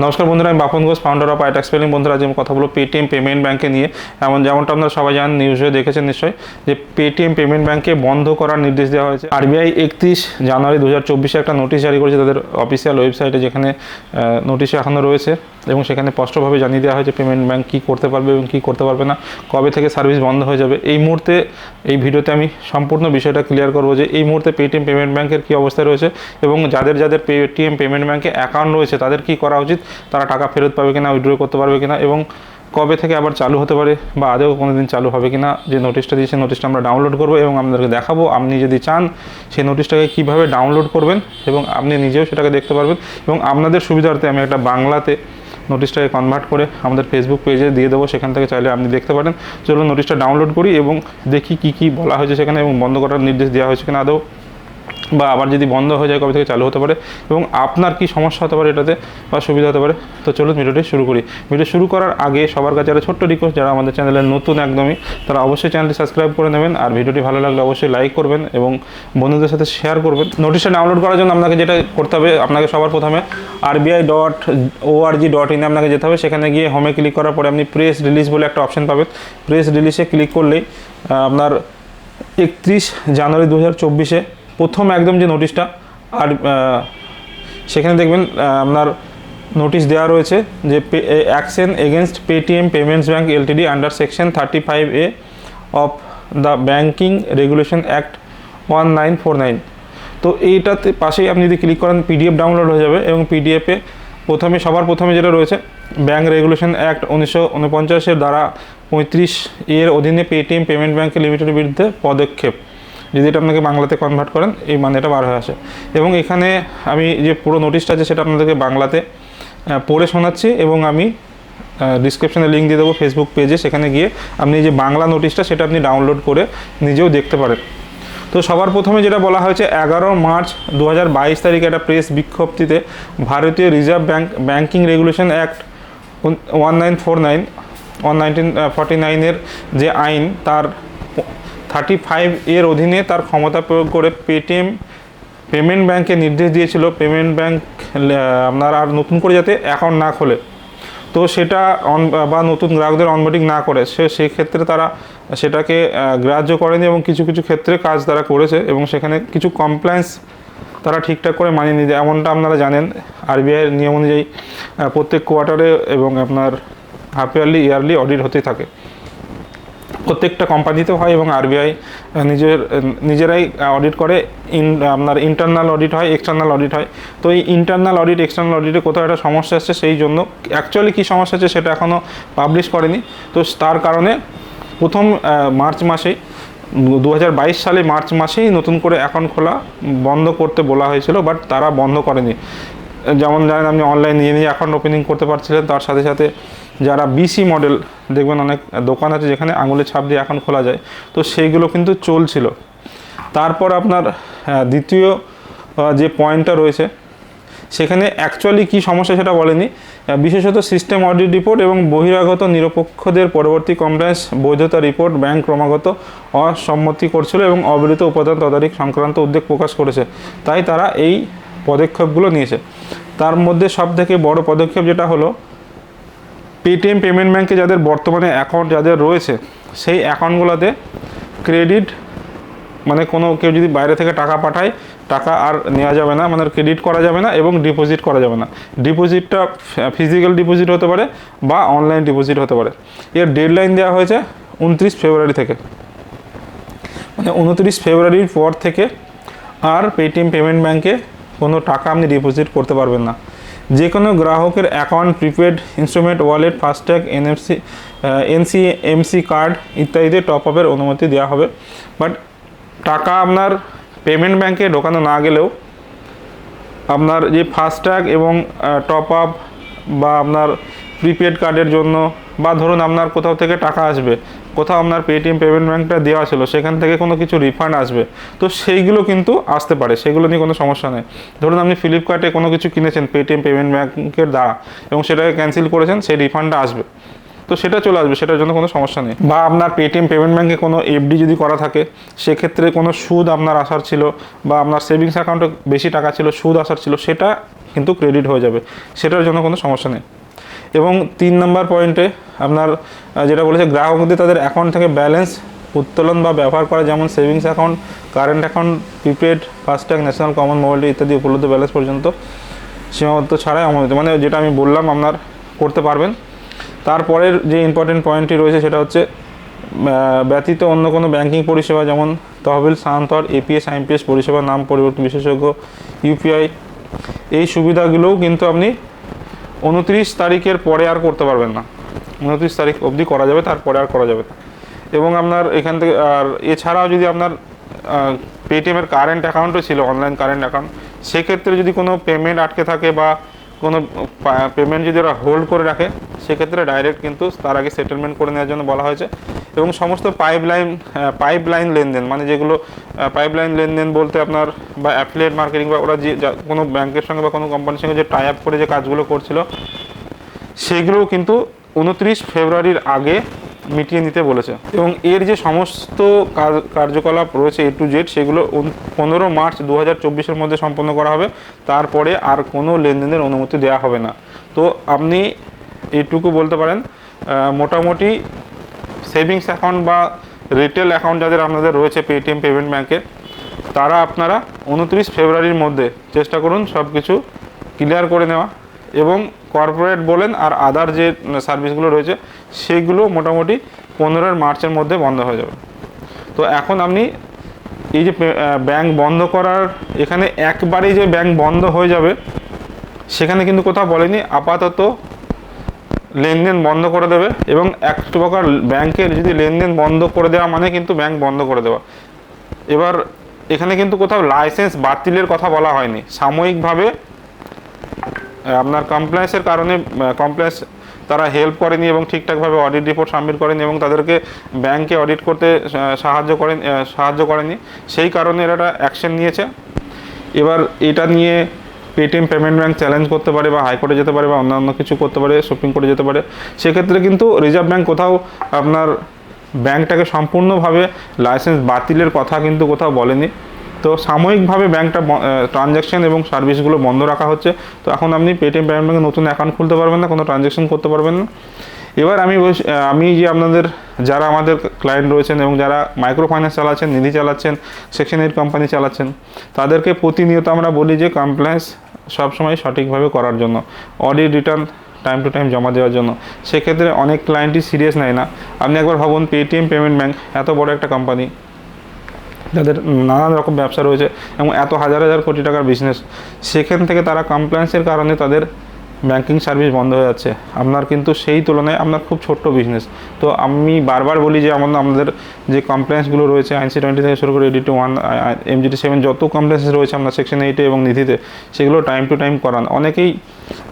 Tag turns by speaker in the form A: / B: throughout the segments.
A: নমস্কার বন্ধুরা, আমি বাপন ঘোষ, ফাউন্ডার অফ আইট্যাক্স পেলিং। বন্ধুরা, আজ আমি কথা বলবো পেটিএম পেমেন্ট ব্যাঙ্কে নিয়ে। যেমনটা আপনারা সবাই জানেন, নিউজে দেখেছেন নিশ্চয়ই, যে পেটিএম পেমেন্ট ব্যাঙ্কে বন্ধ করার নির্দেশ দেওয়া হয়েছে। আরবিআই 31 জানুয়ারি 2024 একটা নোটিশ জারি করেছে তাদের অফিসিয়াল ওয়েবসাইটে, যেখানে নোটিশে এখনও রয়েছে এবং সেখানে স্পষ্টভাবে জানিয়ে দেওয়া হয়েছে পেমেন্ট ব্যাঙ্ক কী করতে পারবে এবং কী করতে পারবে না, কবে থেকে সার্ভিস বন্ধ হয়ে যাবে। এই মুহূর্তে এই ভিডিওতে আমি সম্পূর্ণ বিষয়টা ক্লিয়ার করবো যে এই মুহূর্তে পেটিএম পেমেন্ট ব্যাঙ্কের কী অবস্থায় রয়েছে এবং যাদের যাদের পেটিএম পেমেন্ট ব্যাঙ্কে অ্যাকাউন্ট রয়েছে তাদের কী করা উচিত, তারা টাকা ফেরত পাবে কিনা, উইথড্র করতে পারবে কিনা এবং কবে থেকে আবার চালু হতে পারে বা আদৌ কোনো দিন চালু হবে কিনা। যে নোটিশটা দিয়েছে, নোটিশটা আমরা ডাউনলোড করবো এবং আপনাদেরকে দেখাবো আপনি যদি চান সেই নোটিশটাকে কীভাবে ডাউনলোড করবেন এবং আপনি নিজেও সেটাকে দেখতে পারবেন। এবং আপনাদের সুবিধার্থে আমি একটা বাংলাতে নোটিশটাকে কনভার্ট করে আমাদের ফেসবুক পেজে দিয়ে দেবো, সেখান থেকে চাইলে আপনি দেখতে পারেন। চলুন নোটিশটা ডাউনলোড করি এবং দেখি কী কী বলা হয়েছে সেখানে এবং বন্ধ করার নির্দেশ দেওয়া হয়েছে কিনা আদৌ, বা আবার যদি বন্ধ হয়ে যায় কবে থেকে চালু হতে পারে এবং আপনার কি সমস্যা হতে পারে এটাতে বা সুবিধা হতে পারে। তো চলুন ভিডিওটি শুরু করি। ভিডিও শুরু করার আগে সবার কাছে একটা ছোট্ট রিকোয়েস্ট, যারা আমাদের চ্যানেলে নতুন একদমই, তারা অবশ্যই চ্যানেলটি সাবস্ক্রাইব করে নেবেন আর ভিডিওটি ভালো লাগলে অবশ্যই লাইক করবেন এবং বন্ধুদের সাথে শেয়ার করবেন। নোটিশটা ডাউনলোড করার জন্য আপনাকে যেটা করতে হবে, আপনাকে সবার প্রথমে RBI.org.in আপনাকে যেতে হবে। সেখানে গিয়ে হোমে ক্লিক করার পরে আপনি প্রেস রিলিজ বলে একটা অপশন পাবেন। প্রেস রিলিজে ক্লিক করলেই আপনার 31 জানুয়ারি 2024 প্রথম একদম যে নোটিশটা, আর সেখানে দেখবেন আপনার নোটিশ দেওয়া রয়েছে যে action against Paytm payments bank Ltd under section 35A of the banking regulation act 1949। তো এইটাতে পাশেই আপনি যদি ক্লিক করেন পিডিএফ ডাউনলোড হয়ে যাবে এবং পিডিএফে সবার প্রথমে যেটা রয়েছে, ব্যাঙ্ক রেগুলেশন অ্যাক্ট 1949 দ্বারা 35 এর অধীনে পেটিএম পেমেন্ট ব্যাঙ্ক লিমিটেডের বিরুদ্ধে পদক্ষেপ, যদি এটা আপনাকে বাংলাতে কনভার্ট করেন এই মানেটা বার হয়ে আসে। এবং এখানে আমি যে পুরো নোটিশটা আছে সেটা আপনাদেরকে বাংলাতে পড়ে শোনাচ্ছি এবং আমি ডিসক্রিপশনে লিঙ্ক দিয়ে দেবো ফেসবুক পেজে, সেখানে গিয়ে আপনি যে বাংলা নোটিশটা সেটা আপনি ডাউনলোড করে নিজেও দেখতে পারেন। তো সবার প্রথমে যেটা বলা হয়েছে, 11 মার্চ 2022 তারিখে একটা প্রেস বিজ্ঞপ্তিতে ভারতীয় রিজার্ভ ব্যাঙ্কিং রেগুলেশন অ্যাক্ট 1949 এর যে আইন, তার 35 এর অধীনে তার ক্ষমতা প্রয়োগ করে পেটিএম পেমেন্ট ব্যাঙ্কে নির্দেশ দিয়েছিল পেমেন্ট ব্যাঙ্ক আপনার আর নতুন করে যাতে অ্যাকাউন্ট না খোলে, তো সেটা বা নতুন গ্রাহকদের অনবোর্ডিং না করে, সেই ক্ষেত্রে তারা সেটাকে গ্রাহ্য করেনি এবং কিছু কিছু ক্ষেত্রে কাজ তারা করেছে এবং সেখানে কিছু কমপ্লায়েন্স তারা ঠিকঠাক করে মানিয়ে নিয়ে যায়। এমনটা আপনারা জানেন আরবিআইয়ের নিয়ম অনুযায়ী প্রত্যেক কোয়ার্টারে এবং আপনার হাফ ইয়ারলি অডিট হতেই থাকে, প্রত্যেকটা কোম্পানিতেও হয় এবং আরবিআই নিজেরাই অডিট করে। আপনার ইন্টারনাল অডিট হয়, এক্সটার্নাল অডিট হয়। তো এই ইন্টারনাল অডিট এক্সটার্নাল অডিটে কোথাও একটা সমস্যা আসছে, সেই জন্য অ্যাকচুয়ালি কী সমস্যা আছে সেটা এখনও পাবলিশ করেনি। তো তার কারণে প্রথম মার্চ মাসেই 2022 সালে মার্চ মাসেই নতুন করে অ্যাকাউন্ট খোলা বন্ধ করতে বলা হয়েছিল, বাট তারা বন্ধ করেনি। যেমন জানেন, আপনি অনলাইন নিয়ে অ্যাকাউন্ট ওপেনিং করতে পারছিলেন, তার সাথে সাথে যারা বিসি মডেল দেখবেন অনেক দোকান আছে যেখানে আঙুলের ছাপ দিয়ে অ্যাকাউন্ট খোলা যায়, তো সেইগুলো কিন্তু চলছিল। তারপর আপনার দ্বিতীয় যে পয়েন্টটা রয়েছে, সেখানে অ্যাকচুয়ালি কী সমস্যা সেটা বলেনি, বিশেষত সিস্টেম অডিট রিপোর্ট এবং বহিরাগত নিরপেক্ষদের পরবর্তী কমপ্লায়েন্স বৈধতা রিপোর্ট ব্যাংক ক্রমাগত অসম্মতি করছিল এবং অবিরত উপাদান তদারকি সংক্রান্ত উদ্বেগ প্রকাশ করেছে, তাই তারা এই পদক্ষেপগুলো নিয়েছে। তার মধ্যে সবথেকে বড় পদক্ষেপ যেটা হলো, পেটিএম পেমেন্ট ব্যাঙ্কে যাদের বর্তমানে অ্যাকাউন্ট যাদের রয়েছে, সেই অ্যাকাউন্টগুলোতে ক্রেডিট, মানে কোনো কেউ যদি বাইরে থেকে টাকা পাঠায়, টাকা আর নেওয়া যাবে না, মানে ক্রেডিট করা যাবে না এবং ডিপোজিট করা যাবে না। ডিপোজিটটা ফিজিক্যাল ডিপোজিট হতে পারে বা অনলাইন ডিপোজিট হতে পারে। এর ডেডলাইন দেওয়া হয়েছে 29 ফেব্রুয়ারি থেকে, মানে 29 ফেব্রুয়ারির পর থেকে আর পেটিএম পেমেন্ট ব্যাঙ্কে কোনো টাকা আপনি ডিপোজিট করতে পারবেন না। যে কোনো গ্রাহকের account, prepaid instrument, wallet, FASTag, NCMC card ইত্যাদিতে টপ আপের অনুমতি দেওয়া হবে। বাট টাকা আপনার পেমেন্ট ব্যাঙ্কে ঢোকানো না গেলেও আপনার যে ফাস্ট্যাগ এবং টপ আপ বা আপনার প্রিপেড কার্ডের জন্য, বা ধরুন আপনার কোথাও থেকে টাকা আসবে, কোথাও আপনার পেটিএম পেমেন্ট ব্যাঙ্কটা দেওয়া ছিল সেখান থেকে কোনো কিছু রিফান্ড আসবে, তো সেইগুলো কিন্তু আসতে পারে, সেগুলো নিয়ে কোনো সমস্যা নেই। ধরুন আপনি ফ্লিপকার্টে কোনো কিছু কিনেছেন পেটিএম পেমেন্ট ব্যাঙ্কের দ্বারা এবং সেটাকে ক্যান্সেল করেছেন, সেই রিফান্ডটা আসবে। তো সেটা চলে আসবে, সেটার জন্য কোনো সমস্যা নেই। বা আপনার পেটিএম পেমেন্ট ব্যাঙ্কে কোনো এফডি যদি করা থাকে, সেক্ষেত্রে কোনো সুদ আপনার আসার ছিল বা আপনার সেভিংস অ্যাকাউন্টে বেশি টাকা ছিল, সুদ আসার ছিল, সেটা কিন্তু ক্রেডিট হয়ে যাবে, সেটার জন্য কোনো সমস্যা নেই। এবং 3 নম্বর পয়েন্টে আপনার যেটা বলেছে, গ্রাহকদের তাদের অ্যাকাউন্ট থেকে ব্যালেন্স উত্তোলন বা ব্যবহার করা, যেমন savings account, current account, prepaid, FASTag, national common mobile ইত্যাদি উপলব্ধ ব্যালেন্স পর্যন্ত সীমাবদ্ধ ছাড়াই অনুমোদিত, মানে যেটা আমি বললাম আপনার করতে পারবেন। তারপরের যে ইম্পর্টেন্ট পয়েন্টটি রয়েছে সেটা হচ্ছে ব্যতীত অন্য কোনো ব্যাংকিং পরিষেবা, যেমন তহবিল স্থানান্তর, এপিএস আইএমপিএস পরিষেবা, নাম পরিবর্তন বিশেষজ্ঞ, ইউপিআই, এই সুবিধাগুলোও কিন্তু আপনি 29 তারিখের পরে আর করতে পারবেন না। 29 তারিখ অবধি করা যাবে, তারপরে আর করা যাবে না। এবং আপনার এখান থেকে আর এছাড়াও যদি আপনার পেটিএমের কারেন্ট অ্যাকাউন্টও ছিল, অনলাইন কারেন্ট অ্যাকাউন্ট, সেক্ষেত্রে যদি কোনো পেমেন্ট আটকে থাকে বা কোনো পেমেন্ট যদি ওরা হোল্ড করে রাখে, সেক্ষেত্রে ডাইরেক্ট কিন্তু তার আগে সেটেলমেন্ট করে নেওয়ার জন্য বলা হয়েছে। এবং সমস্ত পাইপলাইন লেনদেন, মানে যেগুলো পাইপলাইন লেনদেন বলতে আপনার বা অ্যাফিলিয়েট মার্কেটিং বা ওরা যে কোনো ব্যাংকের সঙ্গে বা কোনো কোম্পানির সঙ্গে যে টাই আপ করে যে কাজগুলো করছিল, সেগুলোও কিন্তু 29 ফেব্রুয়ারির আগে মিটিয়ে নিতে বলেছে। এবং এর যে সমস্ত কার্যকলাপ রয়েছে A to Z, সেগুলো 15 মার্চ 2024-এর মধ্যে সম্পন্ন করা হবে। তারপরে আর কোনো লেনদেনের অনুমতি দেওয়া হবে না। তো আপনি এইটুকু বলতে পারেন, মোটামুটি সেভিংস অ্যাকাউন্ট বা রিটেল অ্যাকাউন্ট যাদের আপনাদের রয়েছে পেটিএম পেমেন্ট ব্যাঙ্কে, তারা আপনারা 29 ফেব্রুয়ারির মধ্যে চেষ্টা করুন সব কিছু ক্লিয়ার করে নেওয়া। এবং কর্পোরেট বলেন আর আদার যে সার্ভিসগুলো রয়েছে, সেগুলো মোটামুটি 15 মার্চের মধ্যে বন্ধ হয়ে যাবে। তো এখন আপনি এই যে ব্যাংক বন্ধ করার, এখানে একবারেই যে ব্যাংক বন্ধ হয়ে যাবে সেখানে কিন্তু কোথাও বলেনি। আপাতত লেনদেন বন্ধ করে দেবে, এবং এক প্রকার ব্যাংকের যদি লেনদেন বন্ধ করে দেওয়া মানে কিন্তু ব্যাংক বন্ধ করে দেওয়া। এবার এখানে কিন্তু কোথাও লাইসেন্স বাতিলের কথা বলা হয়নি। সাময়িকভাবে আপনার কমপ্লায়েন্সের কারণে কমপ্লায়েন্স তারা হেল্প করেনি এবং ঠিকঠাকভাবে অডিট রিপোর্ট সাবমিট করেনি এবং তাদেরকে ব্যাংকে অডিট করতে সাহায্য করেনি, সেই কারণে এরা অ্যাকশন নিয়েছে। এবার এটা নিয়ে পেটিএম পেমেন্ট ব্যাঙ্ক চ্যালেঞ্জ করতে পারে বা হাইকোর্টে যেতে পারে বা অন্যান্য কিছু করতে পারে, সুপ্রিম কোর্টে যেতে পারে। সেক্ষেত্রে কিন্তু রিজার্ভ ব্যাঙ্ক কোথাও আপনার ব্যাংকটাকে সম্পূর্ণভাবে লাইসেন্স বাতিলের কথা কিন্তু কোথাও বলেনি। তো সাময়িকভাবে ব্যাংকটা ট্রানজ্যাকশন এবং সার্ভিসগুলো বন্ধ রাখা হচ্ছে। তো এখন আপনি পেটিএম পেমেন্ট ব্যাঙ্কে নতুন অ্যাকাউন্ট খুলতে পারবেন না, কোনো ট্রানজ্যাকশন করতে পারবেন না। এবার আমি যে আপনাদের যারা আমাদের ক্লায়েন্ট রয়েছেন এবং যারা মাইক্রো ফাইন্যান্স চালাচ্ছেন, নিধি চালাচ্ছেন, সেকশন 8 কোম্পানি চালাচ্ছেন, তাদেরকে প্রতিনিয়ত আমরা বলি যে কমপ্লায়েন্স সবসময় সঠিকভাবে করার জন্য, audit return time to time জমা দেওয়ার জন্য। সেক্ষেত্রে অনেক ক্লায়েন্টই সিরিয়াস নেয় না। আপনি একবার ভাবুন, পেটিএম পেমেন্ট ব্যাঙ্ক এত বড় একটা কোম্পানি, যাদের নানান রকম ব্যবসা রয়েছে এবং এত হাজার হাজার কোটি টাকার বিজনেস, সেখান থেকে তারা কমপ্লায়েন্সের কারণে তাদের ব্যাংকিং সার্ভিস বন্ধ হয়ে যাচ্ছে। আপনার কিন্তু সেই তুলনায় আপনার খুব ছোট্ট বিজনেস। তো আমি বারবার বলি যে আমাদের যে কমপ্লায়েন্সগুলো রয়েছে, INC 20 থেকে শুরু করে AD 1, MGT 7, যত কমপ্লায়েন্স রয়েছে আপনার সেকশন 8 এবং নিধিতে, সেগুলো টাইম টু টাইম করান। অনেকেই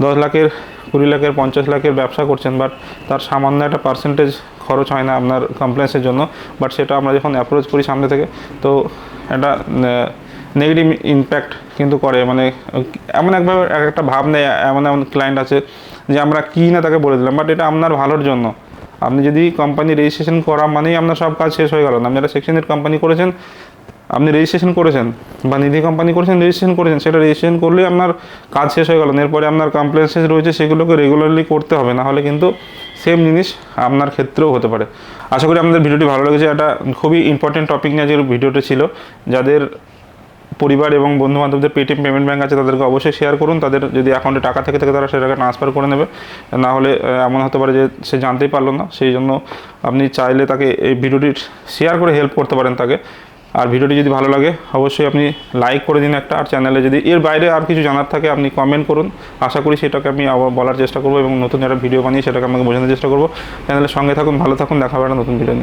A: 10 লাখের, 20 লাখের, 50 লাখের ব্যবসা করছেন, বাট তার সামান্য একটা পার্সেন্টেজ খরচ হয় না আপনার কমপ্লায়েন্সের জন্য। বাট সেটা আমরা যখন অ্যাপ্রোচ করি সামনে থেকে, তো একটা নেগেটিভ ইম্প্যাক্ট কিন্তু করে। মানে এমন একভাবে একটা ভাব নেয়, এমন ক্লায়েন্ট আছে যে আমরা কী না তাকে বলে দিলাম, বাট এটা আপনার ভালোর জন্য। আপনি যদি কোম্পানি রেজিস্ট্রেশন করা মানেই আপনার সব কাজ শেষ হয়ে গেল না। আপনি একটা সেকশন 8 কোম্পানি করেছেন, আপনি রেজিস্ট্রেশন করেছেন, বা নিধি কোম্পানি করেছেন, রেজিস্ট্রেশন করেছেন, সেটা রেজিস্ট্রেশন করলেই আপনার কাজ শেষ হয়ে গেল। এরপরে আপনার কমপ্লেন্সেস রয়েছে, সেগুলোকে রেগুলারলি করতে হবে, না হলে কিন্তু সেম জিনিস আপনার ক্ষেত্রেও হতে পারে। আশা করি আপনাদের ভিডিওটি ভালো লেগেছে। এটা খুবই ইম্পর্টেন্ট টপিক নিয়ে যে ভিডিওটা ছিল। যাদের পরিবার এবং বন্ধুবান্ধবদের পেটিএম পেমেন্ট ব্যাঙ্ক আছে, তাদেরকে অবশ্যই শেয়ার করুন। তাদের যদি অ্যাকাউন্টে টাকা থেকে থাকে, তারা সেটাকে ট্রান্সফার করে নেবে। না হলে এমন হতে পারে যে সে জানতেই পারলো না। সেই জন্য আপনি চাইলে তাকে এই ভিডিওটি শেয়ার করে হেল্প করতে পারেন তাকে। আর ভিডিওটি যদি ভালো লাগে অবশ্যই আপনি লাইক করে দিন একটা। আর চ্যানেলে যদি এর বাইরে আর কিছু জানার থাকে আপনি কমেন্ট করুন। আশা করি সেটাকে আমি আবার বলার চেষ্টা করবো এবং নতুন একটা ভিডিও বানিয়ে সেটাকে আমাকে বোঝানোর চেষ্টা করবো। চ্যানেলের সঙ্গে থাকুন, ভালো থাকুন, দেখা হবে একটা নতুন ভিডিও নিয়ে।